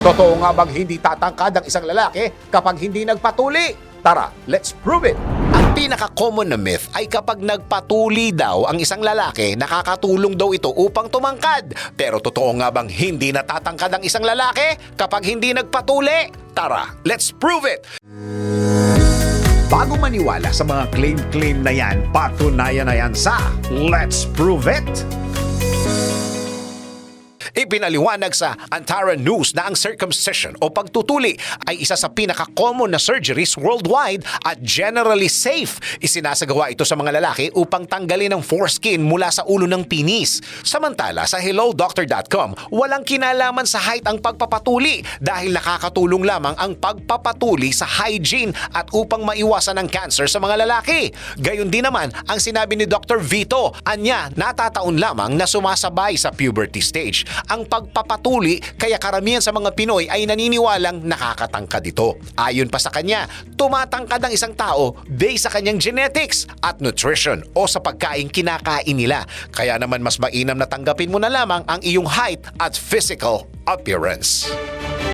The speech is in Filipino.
Totoo nga bang hindi tatangkad ang isang lalaki kapag hindi nagpatuli? Tara, let's prove it! Ang pinaka-common na myth ay kapag nagpatuli daw ang isang lalaki, nakakatulong daw ito upang tumangkad. Pero totoo nga bang hindi natatangkad ang isang lalaki kapag hindi nagpatuli? Tara, let's prove it! Bago maniwala sa mga claim-claim na yan, patunayan na yan sa Let's Prove It! Ipinaliwanag sa Antara News na ang circumcision o pagtutuli ay isa sa pinaka-common na surgeries worldwide at generally safe. Isinasagawa ito sa mga lalaki upang tanggalin ang foreskin mula sa ulo ng penis. Samantala, sa HelloDoctor.com, walang kinalaman sa height ang pagpapatuli dahil nakakatulong lamang ang pagpapatuli sa hygiene at upang maiwasan ang cancer sa mga lalaki. Gayon din naman ang sinabi ni Dr. Vito, anya natataon lamang na sumasabay sa puberty stage ang pagpapatuli, kaya karamihan sa mga Pinoy ay naniniwalang nakakatangkad ito. Ayon pa sa kanya, tumatangkad ang isang tao based sa kanyang genetics at nutrition o sa pagkain kinakain nila. Kaya naman mas mainam na tanggapin mo na lamang ang iyong height at physical appearance.